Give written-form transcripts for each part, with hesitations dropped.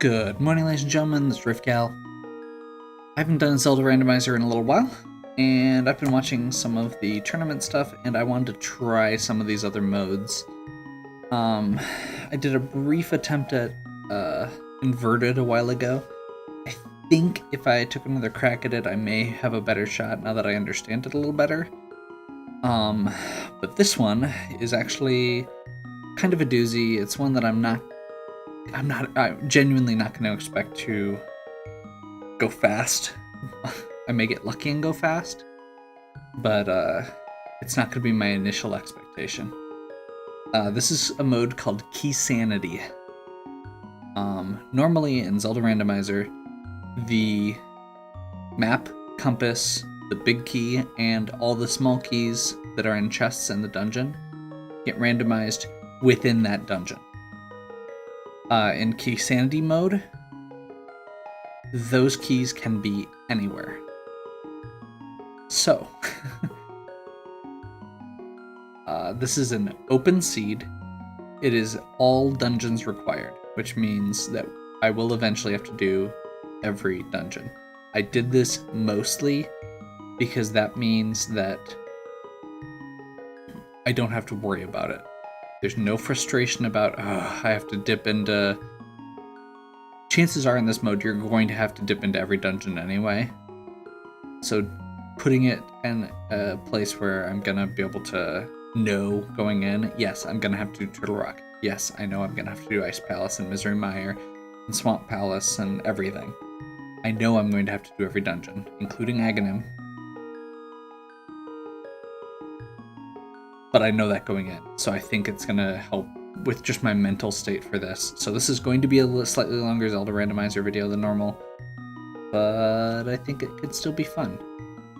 Good morning, ladies and gentlemen, this is Rifgal. I haven't done Zelda Randomizer in a little while, and I've been watching some of the tournament stuff, and I wanted to try some of these other modes. I did a brief attempt at Inverted a while ago. I think if I took another crack at it, I may have a better shot now that I understand it a little better. But this one is actually kind of a doozy. It's one that I'm genuinely not going to expect to go fast. I may get lucky and go fast, but it's not going to be my initial expectation. This is a mode called Keysanity. Normally in Zelda Randomizer, the map, compass, the big key, and all the small keys that are in chests in the dungeon get randomized within that dungeon. In Keysanity mode, those keys can be anywhere. So, this is an open seed. It is all dungeons required, which means that I will eventually have to do every dungeon. I did this mostly because that means that I don't have to worry about it. There's no frustration about, I have to dip into... Chances are in this mode, you're going to have to dip into every dungeon anyway. So putting it in a place where I'm going to be able to know going in, yes, I'm going to have to do Turtle Rock. Yes, I know I'm going to have to do Ice Palace and Misery Mire and Swamp Palace and everything. I know I'm going to have to do every dungeon, including Aghanim. But I know that going in, so I think it's going to help with just my mental state for this. So this is going to be a slightly longer Zelda Randomizer video than normal, but I think it could still be fun.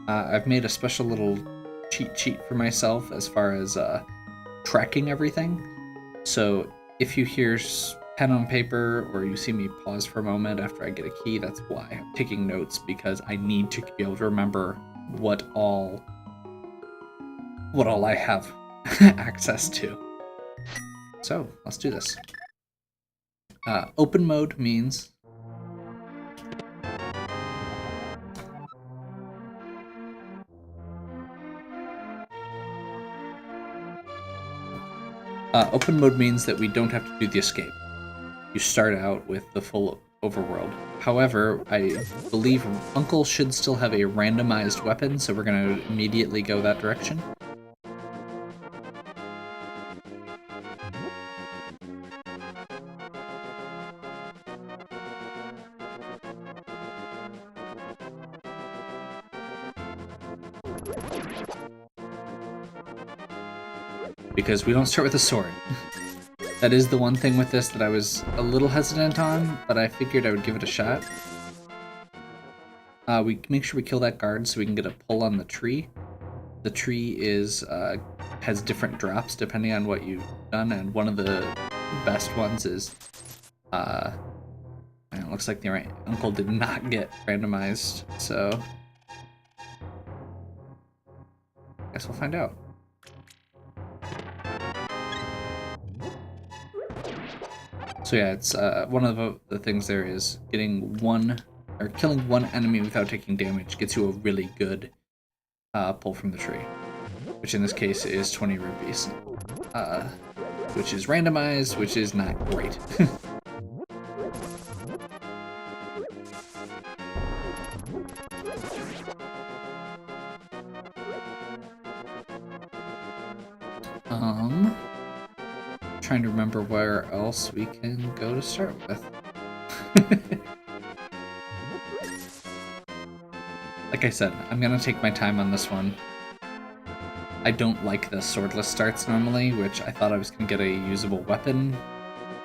I've made a special little cheat sheet for myself as far as tracking everything. So if you hear pen on paper or you see me pause for a moment after I get a key, that's why I'm taking notes, because I need to be able to remember what all I have access to. So let's do this. Open mode means that we don't have to do the escape. You start out with the full overworld. However, I believe Uncle should still have a randomized weapon, so we're going to immediately go that direction. Because we don't start with a sword. That is the one thing with this that I was a little hesitant on, but I figured I would give it a shot. We make sure we kill that guard so we can get a pull on the tree. The tree has different drops depending on what you've done, and one of the best ones is it looks like the uncle did not get randomized, so I guess we'll find out. So yeah, it's one of the things there is killing one enemy without taking damage gets you a really good pull from the tree, which in this case is 20 rupees, which is randomized, which is not great. Trying to remember where else we can go to start with. Like I said, I'm gonna take my time on this one. I don't like the swordless starts normally, which I thought I was gonna get a usable weapon,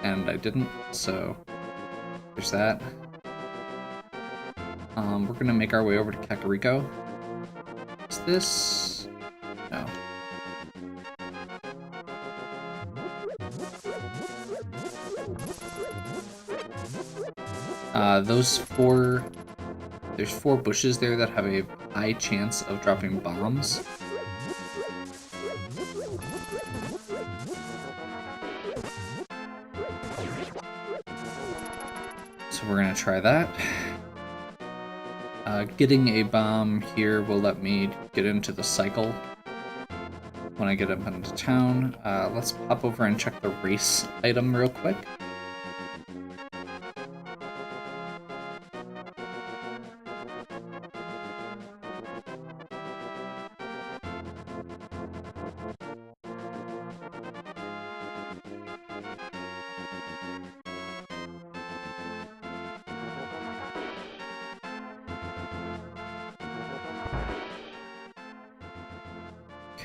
and I didn't, so there's that. We're gonna make our way over to Kakariko. Is this? No. There's 4 bushes there that have a high chance of dropping bombs. So we're gonna try that. Getting a bomb here will let me get into the cycle when I get up into town. Let's pop over and check the race item real quick.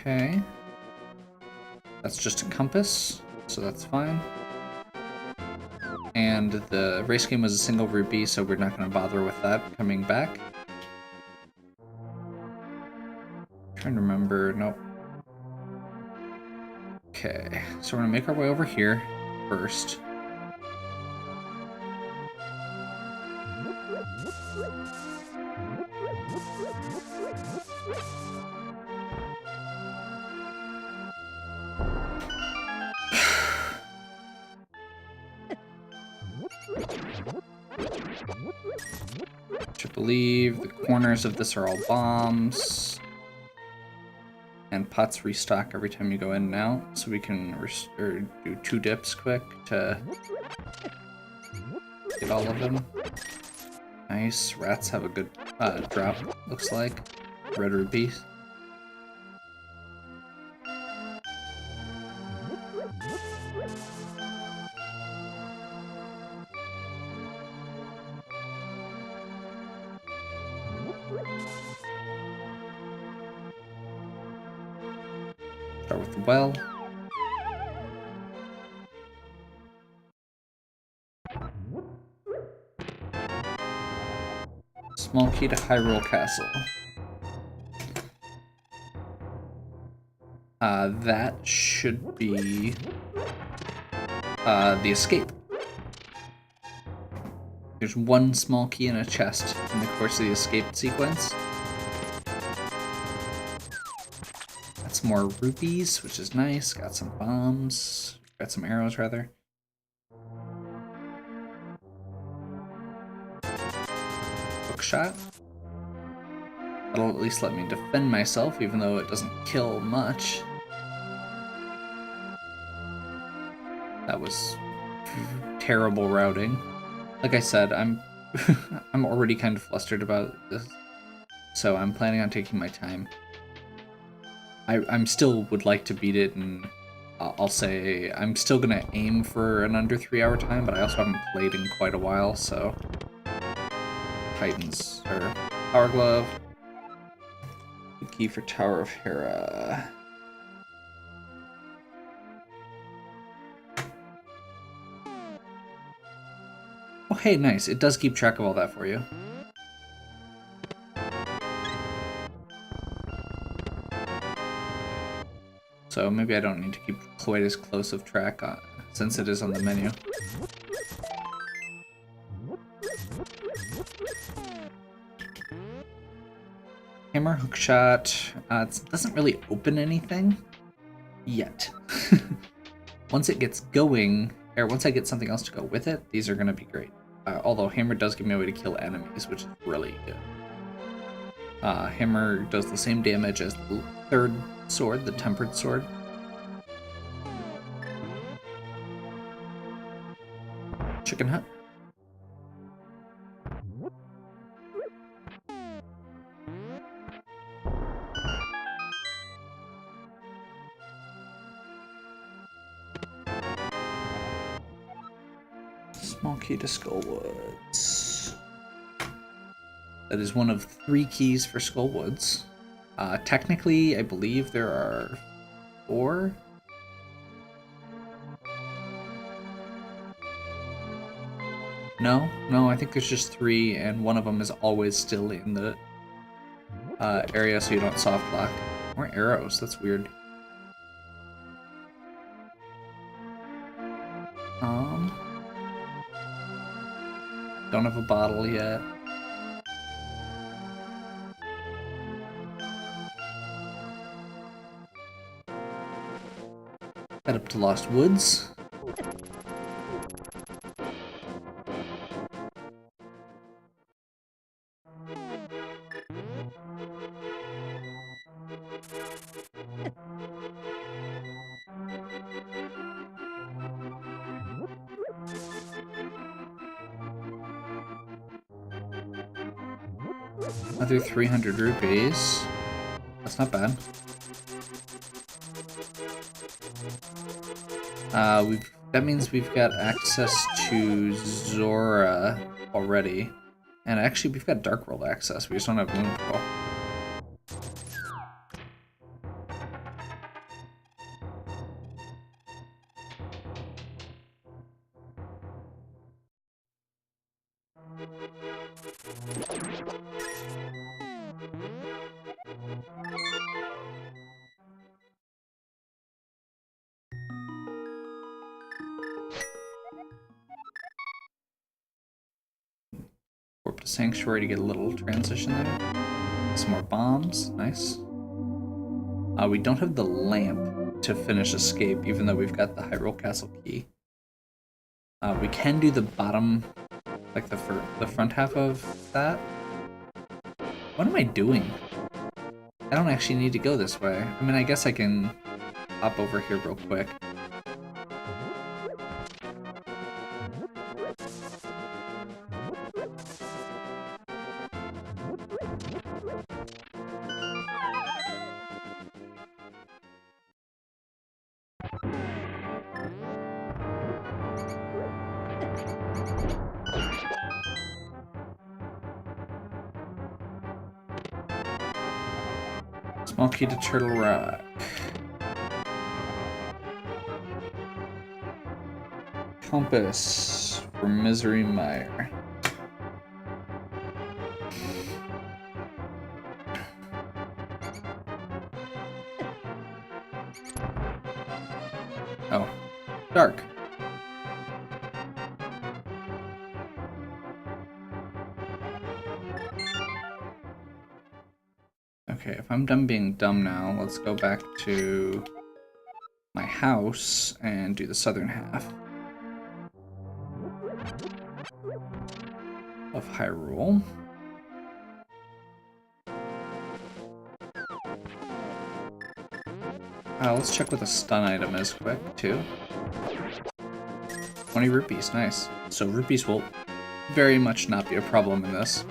Okay. That's just a compass, so that's fine. And the race game was a single rupee, so we're not going to bother with that coming back. Trying to remember, nope. Okay, so we're going to make our way over here first. I believe the corners of this are all bombs. And pots restock every time you go in and out, so we can do 2 dips quick to get all of them. Nice. Rats have a good drop, looks like. Red rupees. Start with the well. Small key to Hyrule Castle. That should be the escape. There's 1 small key in a chest in the course of the escape sequence. That's more rupees, which is nice. Got some bombs. Got some arrows, rather. Hookshot. That'll at least let me defend myself, even though it doesn't kill much. That was terrible routing. Like I said, I'm I'm already kind of flustered about this, so I'm planning on taking my time. I'm still would like to beat it, and I'll say I'm still gonna aim for an under 3-hour time, but I also haven't played in quite a while, so Titans or Power Glove. The key for Tower of Hera. Oh, hey, nice. It does keep track of all that for you. So maybe I don't need to keep quite as close of track since it is on the menu. Hammer, hookshot. It doesn't really open anything yet. Once it gets going, or once I get something else to go with it, these are going to be great. Although hammer does give me a way to kill enemies, which is really good. Hammer does the same damage as the 3rd sword, the tempered sword. Chicken hut. Small key to Skullwoods. That is one of 3 keys for Skullwoods. Technically, I believe there are 4. No, I think there's just 3, and one of them is always still in the area, so you don't soft lock. More arrows, that's weird. Don't have a bottle yet. Head up to Lost Woods. Another 300 rupees. That's not bad. That means we've got access to Zora already. And actually, we've got Dark World access. We just don't have Moon Pearl. Warp to Sanctuary to get a little transition there. Some more bombs. Nice. We don't have the lamp to finish Escape, even though we've got the Hyrule Castle key. We can do the bottom, like the front half of that. What am I doing? I don't actually need to go this way. I mean, I guess I can hop over here real quick. Small key to Turtle Rock. Compass for Misery Mire. Oh, dark. Okay, if I'm done being dumb now, let's go back to my house and do the southern half of Hyrule. Let's check what the stun item is quick, too. 20 rupees, nice. So rupees will very much not be a problem in this.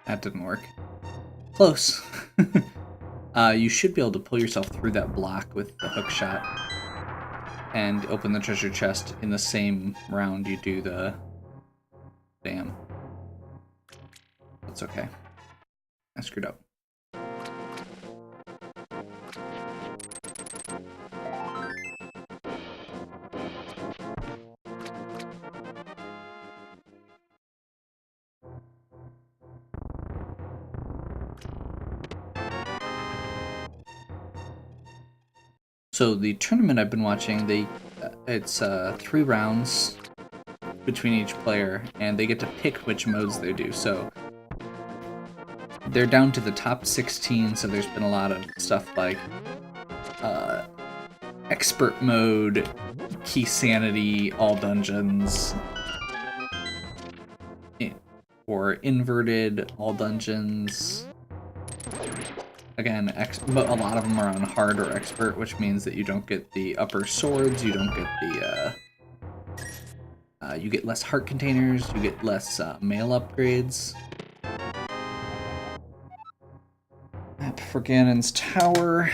That didn't work. Close. You should be able to pull yourself through that block with the hook shot and open the treasure chest in the same round you do the dam. That's okay. I screwed up. So the tournament I've been watching, it's 3 rounds between each player, and they get to pick which modes they do. So they're down to the top 16, so there's been a lot of stuff like expert mode, Keysanity, all dungeons, or inverted, all dungeons. Again, but a lot of them are on hard or expert, which means that you don't get the upper swords, you don't get the, you get less heart containers, you get less mail upgrades. Map for Ganon's Tower.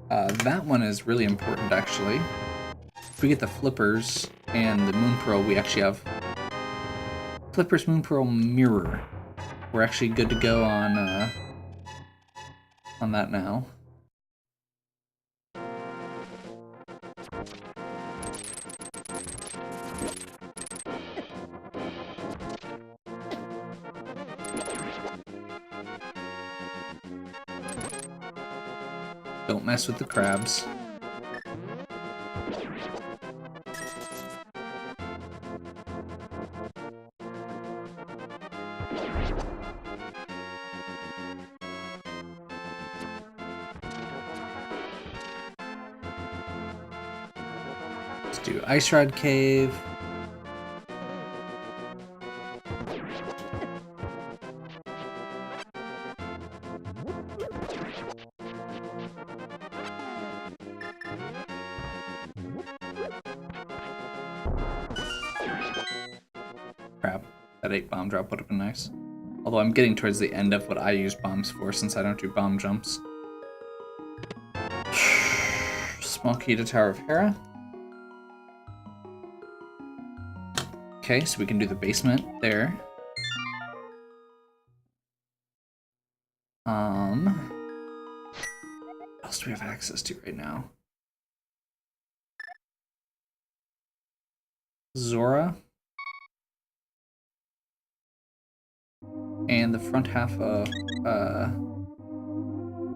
That one is really important, actually. If we get the flippers and the Moon Pearl, we actually have Flippers, Moon Pearl, Mirror. We're actually good to go on that now. Don't mess with the crabs. Let's do Ice Rod Cave. Crap, that 8 bomb drop would have been nice. Although I'm getting towards the end of what I use bombs for since I don't do bomb jumps. Small key to Tower of Hera. Okay, so we can do the basement there. What else do we have access to right now? Zora. And the front half of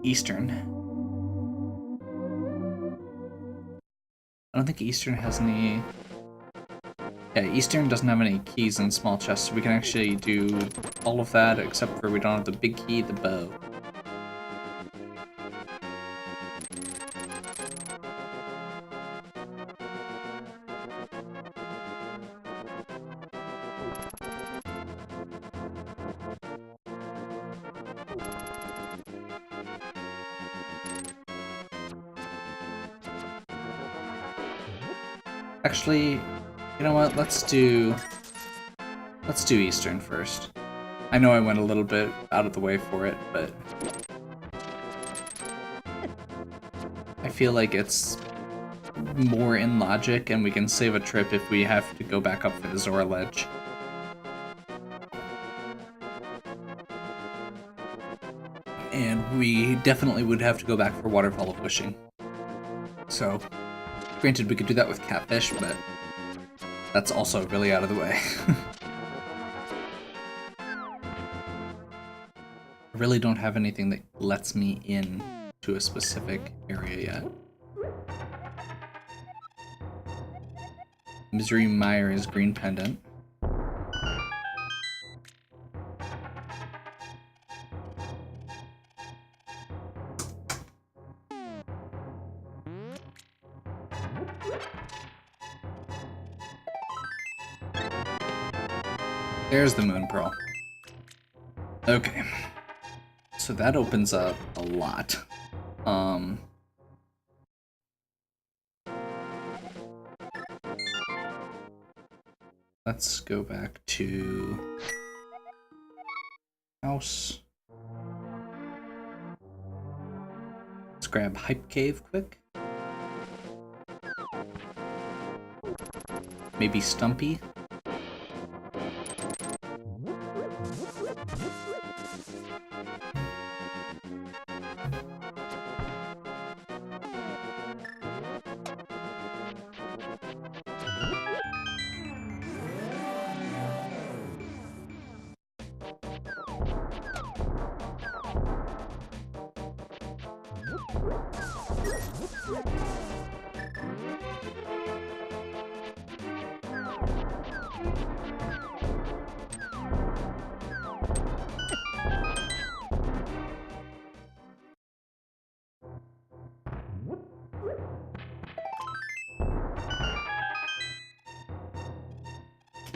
Eastern. I don't think Eastern has any... Yeah, Eastern doesn't have any keys in small chests, so we can actually do all of that, except for we don't have the big key, the bow. Actually, you know what? Let's do Eastern first. I know I went a little bit out of the way for it, but I feel like it's more in logic, and we can save a trip if we have to go back up for the Zora ledge. And we definitely would have to go back for Waterfall of Wishing. So, granted, we could do that with Catfish, but that's also really out of the way. I really don't have anything that lets me in to a specific area yet. Misery Myra's green pendant. There's the Moon Pearl. Okay. So that opens up a lot. Let's go back to house. Let's grab Hype Cave quick. Maybe Stumpy.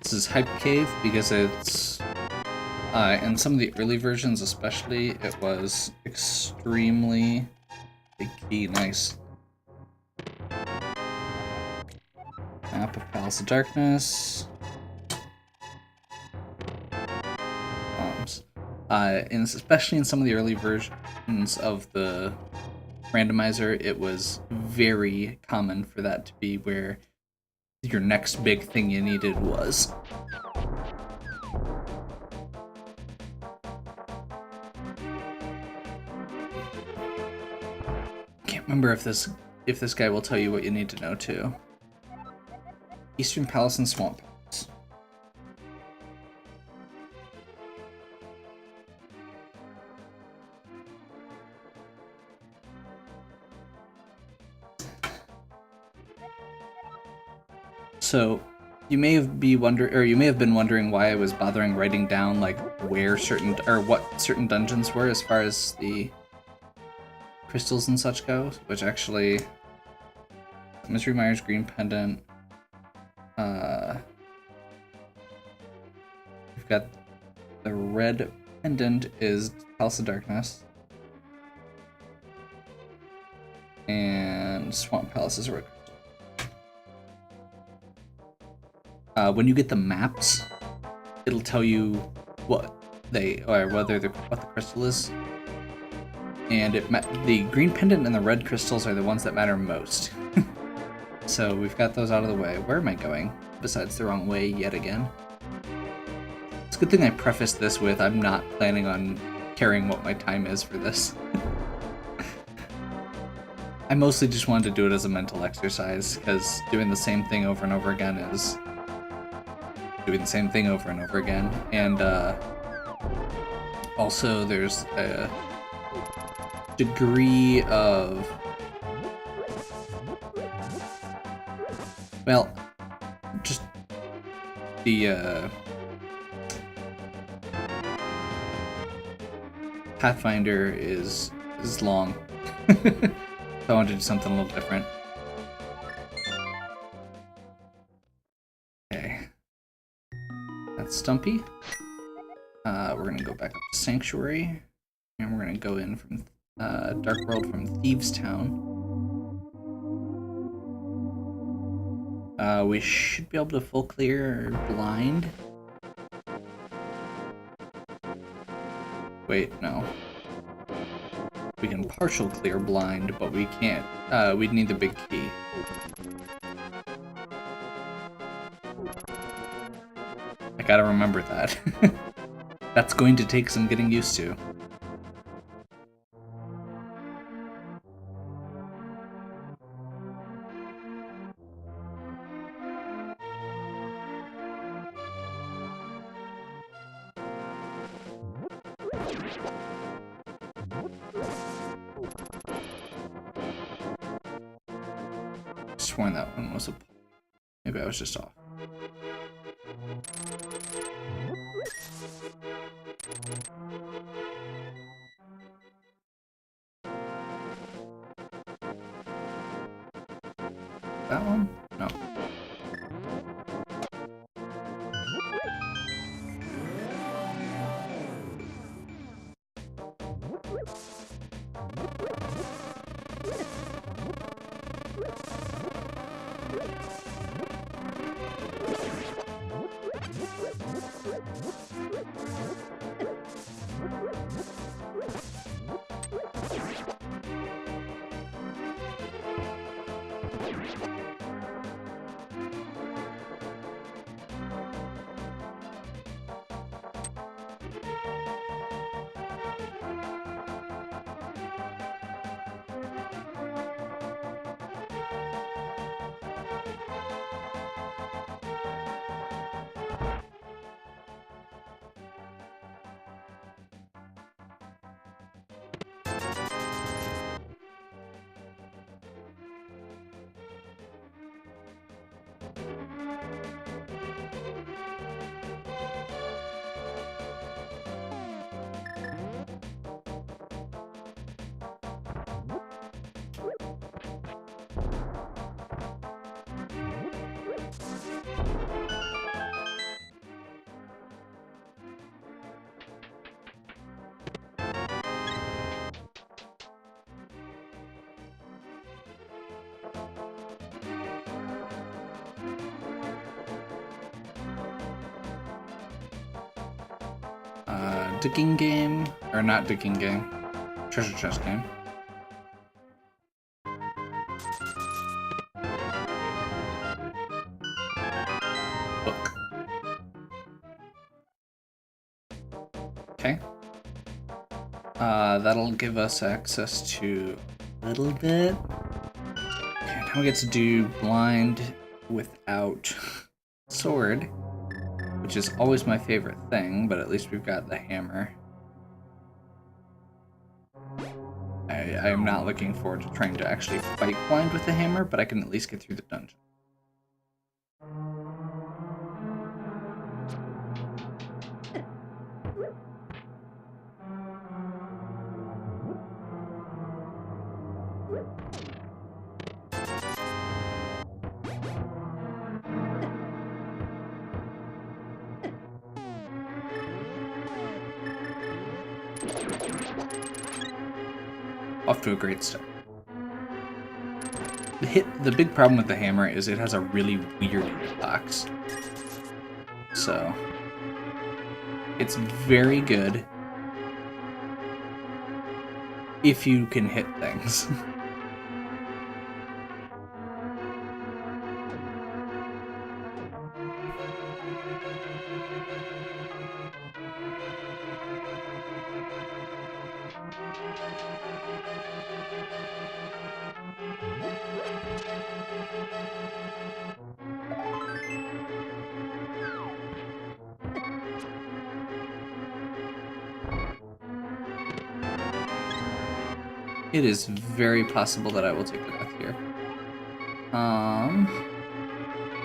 This is Hype Cave because it's, in some of the early versions especially, it was extremely big key, nice. Map of Palace of Darkness. And especially in some of the early versions of the randomizer, it was very common for that to be where your next big thing you needed was. Can't remember if this guy will tell you what you need to know too. Eastern Palace and Swamp Palace. So you may have been wondering why I was bothering writing down like where certain or what certain dungeons were as far as the crystals and such go, which actually Misery Mire's green pendant. We've got the red pendant is Palace of Darkness. And Swamp Palace is red crystal. When you get the maps, it'll tell you what the crystal is. And the green pendant and the red crystals are the ones that matter most. So we've got those out of the way. Where am I going? Besides the wrong way yet again. It's a good thing I prefaced this with I'm not planning on caring what my time is for this. I mostly just wanted to do it as a mental exercise, because doing the same thing over and over again is doing the same thing over and over again. And also there's a degree of, well, just the Pathfinder is long. So I wanted to do something a little different. Okay. That's Stumpy. We're gonna go back up to Sanctuary. And we're gonna go in from Dark World from Thieves Town. We should be able to full clear blind. Wait, no. We can partial clear blind, but we can't. We'd need the big key. I gotta remember that. That's going to take some getting used to. Sworn that one was a... Maybe I was just off. That one? No. Digging game, or not digging game, treasure chest game. Book. Okay. That'll give us access to a little bit. Okay, now we get to do blind without sword, which is always my favorite thing, but at least we've got the hammer. I am not looking forward to trying to actually fight blind with the hammer, but I can at least get through the dungeon. Off to a great start. The big problem with the hammer is it has a really weird hitbox. So it's very good if you can hit things. It is very possible that I will take a death here.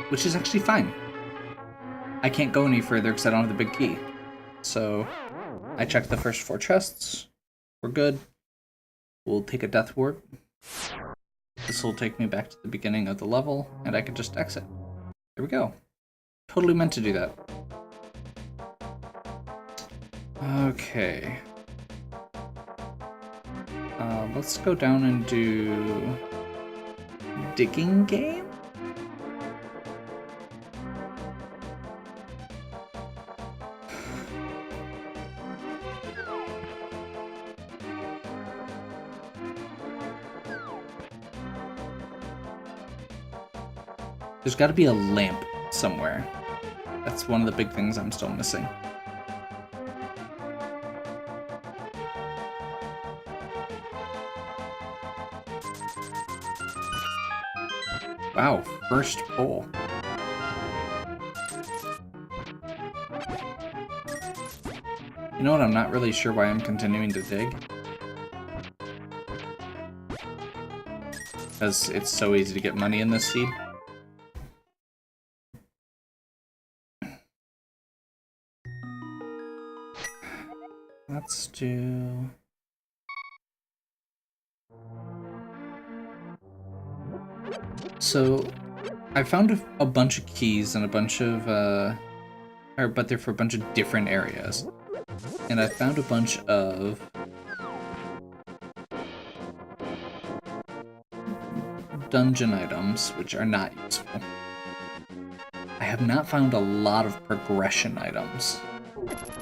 Which is actually fine. I can't go any further because I don't have the big key. So I checked the first 4 chests. We're good. We'll take a death warp. This will take me back to the beginning of the level, and I can just exit. There we go. Totally meant to do that. Okay. Let's go down and do digging game? There's got to be a lamp somewhere. That's one of the big things I'm still missing. Wow, first pull. You know what? I'm not really sure why I'm continuing to dig. Because it's so easy to get money in this seed. Let's do... So, I found a bunch of keys and a bunch of, but they're for a bunch of different areas. And I found a bunch of dungeon items, which are not useful. I have not found a lot of progression items.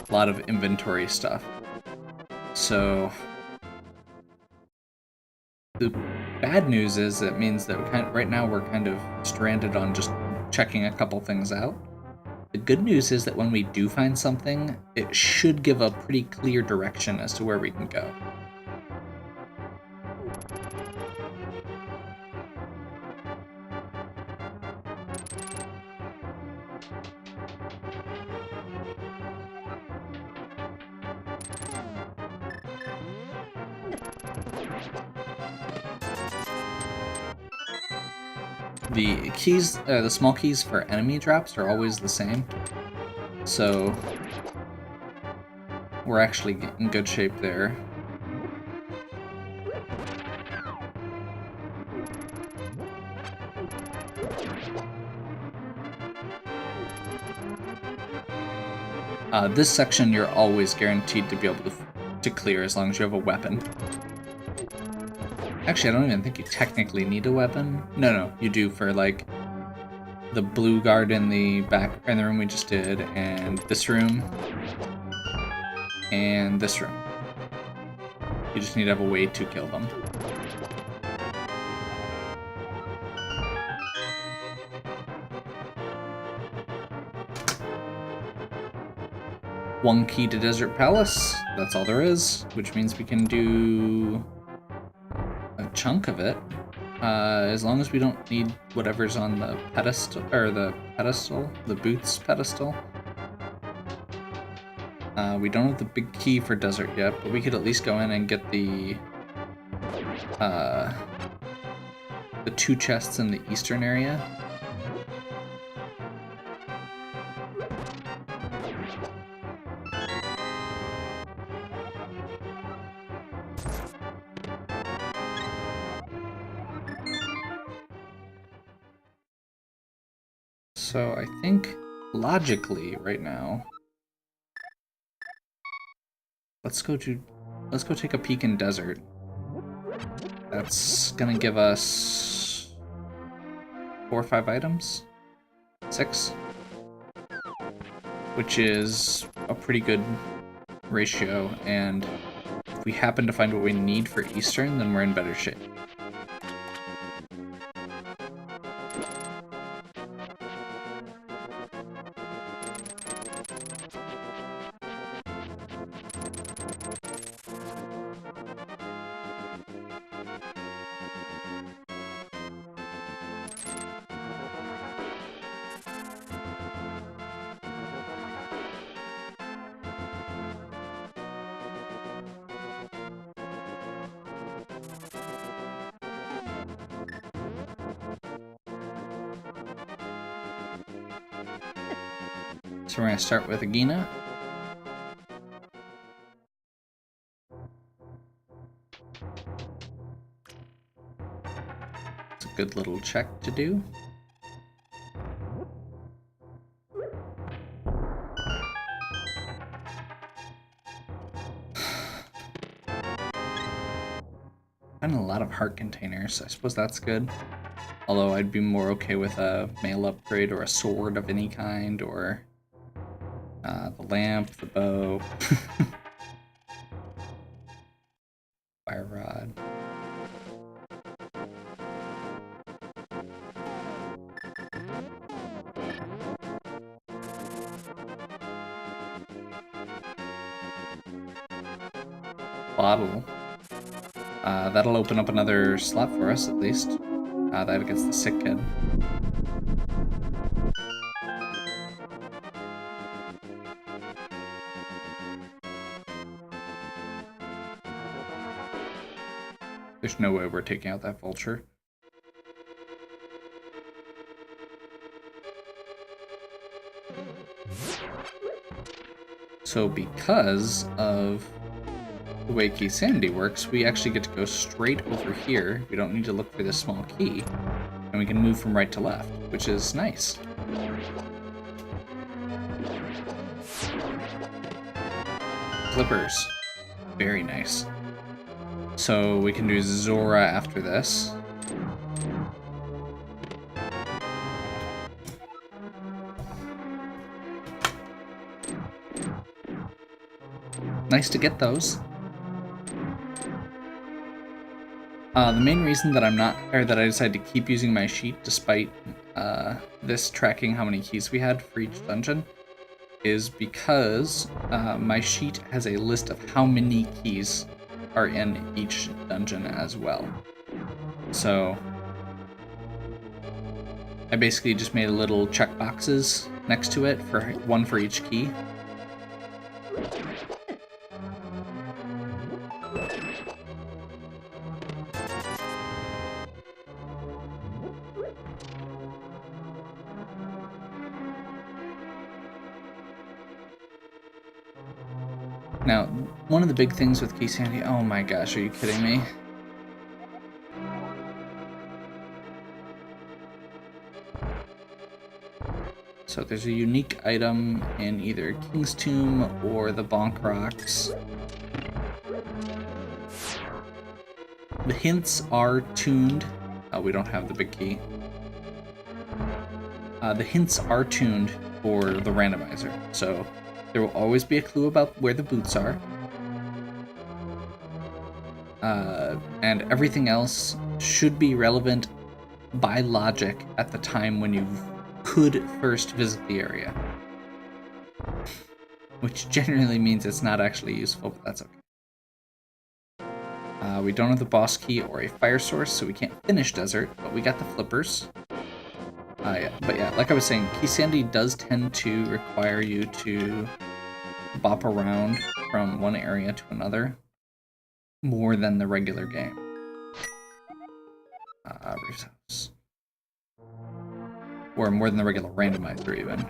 A lot of inventory stuff. So... the bad news is it means that right now we're kind of stranded on just checking a couple things out. The good news is that when we do find something, it should give a pretty clear direction as to where we can go. The keys, the small keys for enemy drops are always the same, so we're actually in good shape there. This section you're always guaranteed to be able to clear as long as you have a weapon. Actually, I don't even think you technically need a weapon. No, you do for, like, the blue guard in the room we just did, and this room, and this room. You just need to have a way to kill them. One key to Desert Palace, that's all there is, which means we can do a chunk of it, as long as we don't need whatever's on the pedestal, or the boots pedestal. We don't have the big key for desert yet, but we could at least go in and get the 2 chests in the eastern area. So I think, logically, right now, let's go to let's go take a peek in desert. That's gonna give us 4 or 5 items? 6? Which is a pretty good ratio, and if we happen to find what we need for Eastern, then we're in better shape. So we're going to start with Agina. It's a good little check to do. And a lot of heart containers. I suppose that's good. Although I'd be more okay with a mail upgrade or a sword of any kind, or the lamp, the bow, fire rod. Bottle. That'll open up another slot for us, at least. That gets the sick kid. There's no way we're taking out that vulture. So because of the way Keysanity works, we actually get to go straight over here. We don't need to look for this small key. And we can move from right to left, which is nice. Flippers. Very nice. So we can do Zora after this. Nice to get those. The main reason that that I decided to keep using my sheet despite this tracking how many keys we had for each dungeon is because my sheet has a list of how many keys are in each dungeon as well. So I basically just made little check boxes next to it, for one for each key. Now, one of the big things with Keysanity, oh my gosh, are you kidding me? So there's a unique item in either King's Tomb or the Bonk Rocks. The hints are tuned. We don't have the big key. The hints are tuned for the randomizer, so there will always be a clue about where the boots are. And everything else should be relevant by logic at the time when you could first visit the area. Which generally means it's not actually useful, but that's okay. We don't have the boss key or a fire source, so we can't finish desert, but we got the flippers. But yeah, like I was saying, Keysanity does tend to require you to bop around from one area to another more than the regular game. Reeves House. Or more than the regular randomizer, even.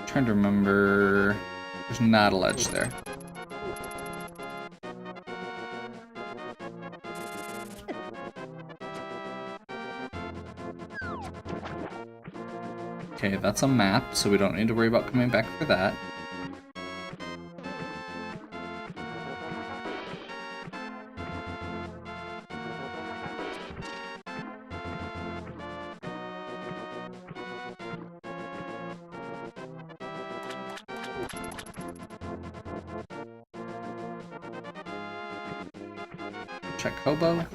Trying to remember. There's not a ledge there. Okay, that's a map, so we don't need to worry about coming back for that. Check Hobo.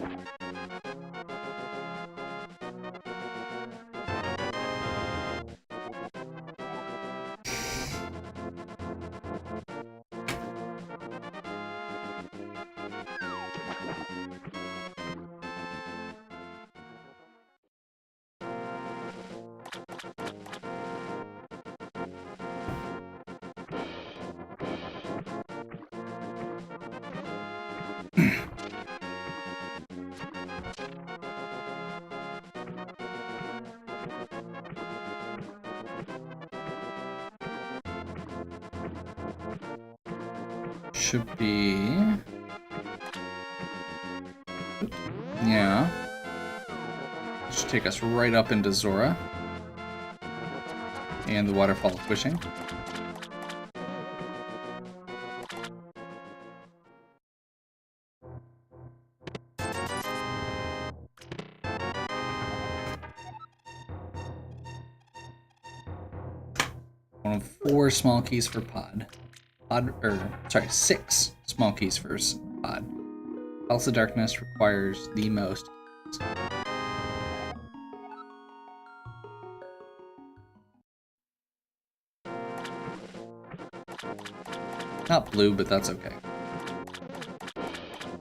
Should be... Yeah. Should take us right up into Zora. And the Waterfall of Wishing. One of 4 small keys for pod. Sorry, 6 small keys for pod. Palace of Darkness requires the most. Not blue, but that's okay.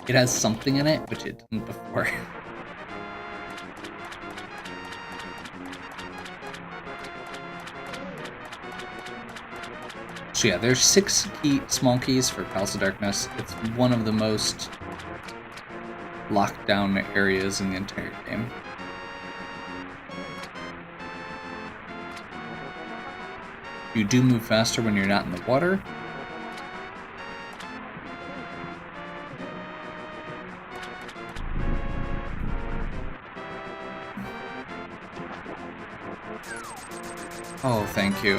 It has something in it, which it didn't before. So yeah, there's 6 small keys for Palace of Darkness. It's one of the most locked down areas in the entire game. You do move faster when you're not in the water. Oh, thank you.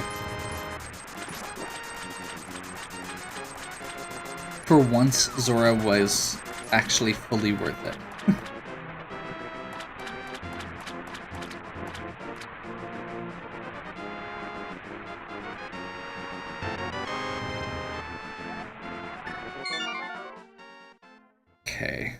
For once, Zora was actually fully worth it. Okay.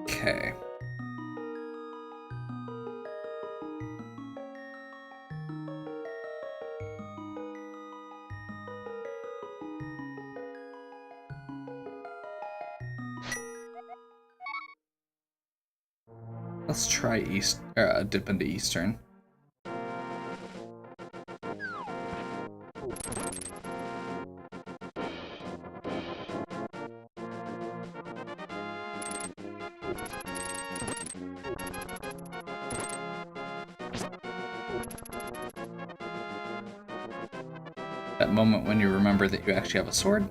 Okay. Let's try dip into Eastern. That moment when you remember that you actually have a sword.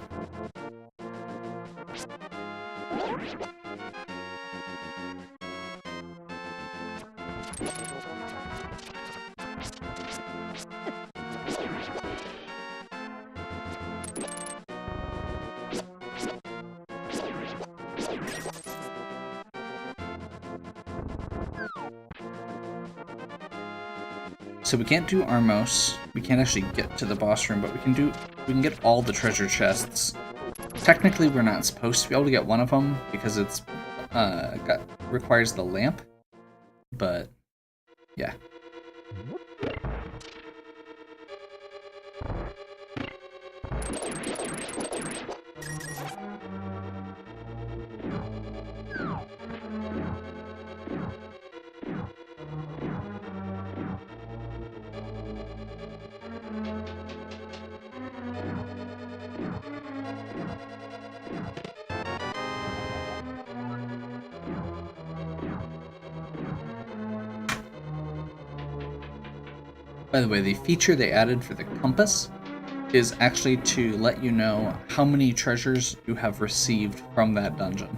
So we can't do Armos. We can't actually get to the boss room, but we can get all the treasure chests. Technically, we're not supposed to be able to get one of them because it's requires the lamp. But yeah. By the way, the feature they added for the compass is actually to let you know how many treasures you have received from that dungeon.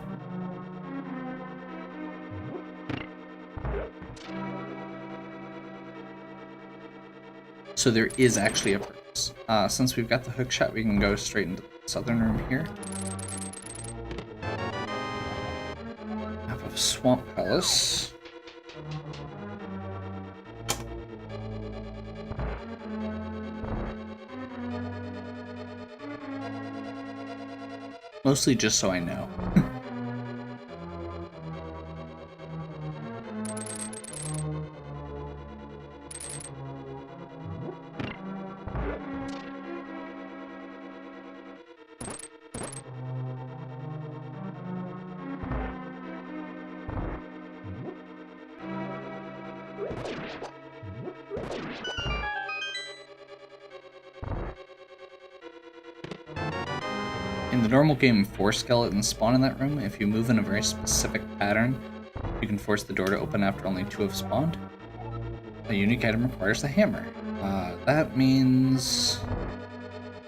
So there is actually a purpose. Since we've got the hook shot, we can go straight into the southern room here. Have a swamp palace. Mostly just so I know. In the normal game, 4 skeletons spawn in that room. If you move in a very specific pattern, you can force the door to open after only 2 have spawned. A unique item requires the hammer. That means,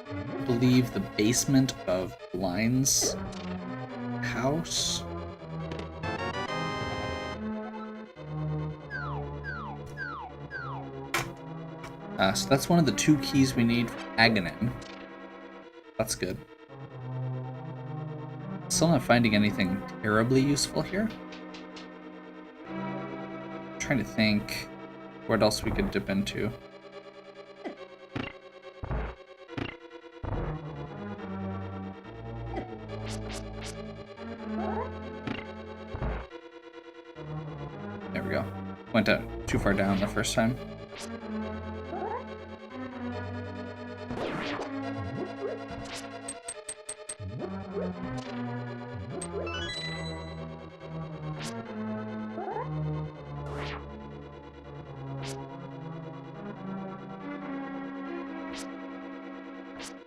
I believe, the basement of Blind's house. So that's one of the 2 keys we need for Aghanim. That's good. Still not finding anything terribly useful here. I'm trying to think what else we could dip into. There we go. Went out too far down the first time.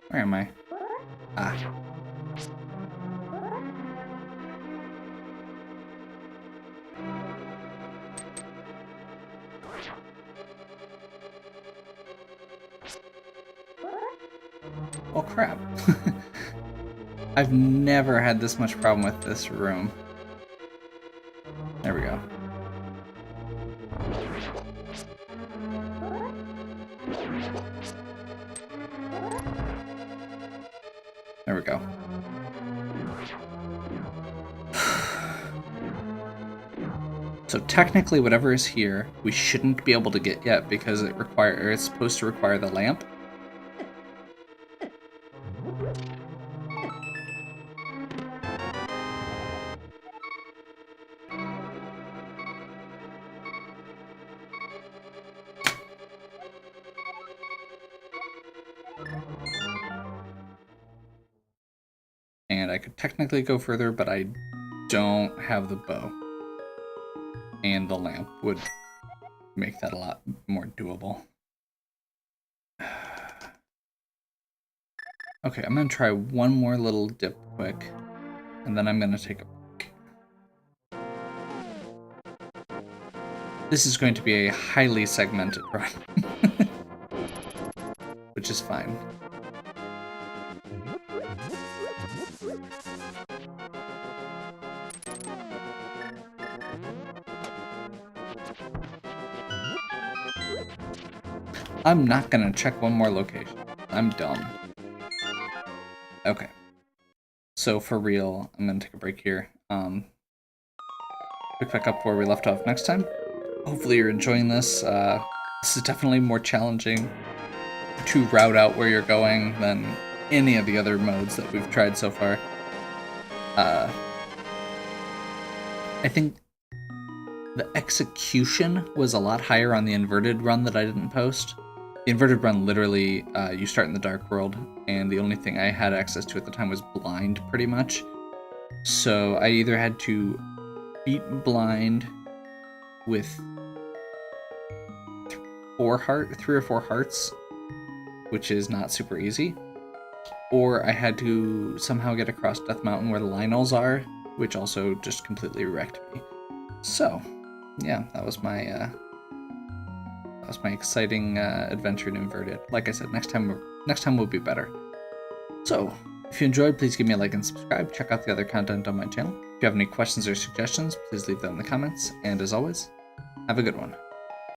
Where am I? Ah. Oh crap. I've never had this much problem with this room. There we go. There we go. So technically whatever is here, we shouldn't be able to get yet because it's supposed to require the lamp. And I could technically go further, but I don't have the bow. And the lamp would make that a lot more doable. Okay, I'm gonna try one more little dip quick, and then I'm gonna take a break. This is going to be a highly segmented run, which is fine. I'm not gonna check one more location. I'm dumb. Okay. So for real, I'm gonna take a break here. Pick back up where we left off next time. Hopefully you're enjoying this. This is definitely more challenging to route out where you're going than any of the other modes that we've tried so far. I think the execution was a lot higher on the inverted run that I didn't post. The inverted run, literally, you start in the dark world, and the only thing I had access to at the time was blind, pretty much. So I either had to beat blind with 3 or 4 hearts, which is not super easy, or I had to somehow get across Death Mountain where the Lynels are, which also just completely wrecked me. So, yeah, that was my That was my exciting adventure in Inverted. Like I said, next time will be better. So, if you enjoyed, please give me a like and subscribe. Check out the other content on my channel. If you have any questions or suggestions, please leave them in the comments. And as always, have a good one.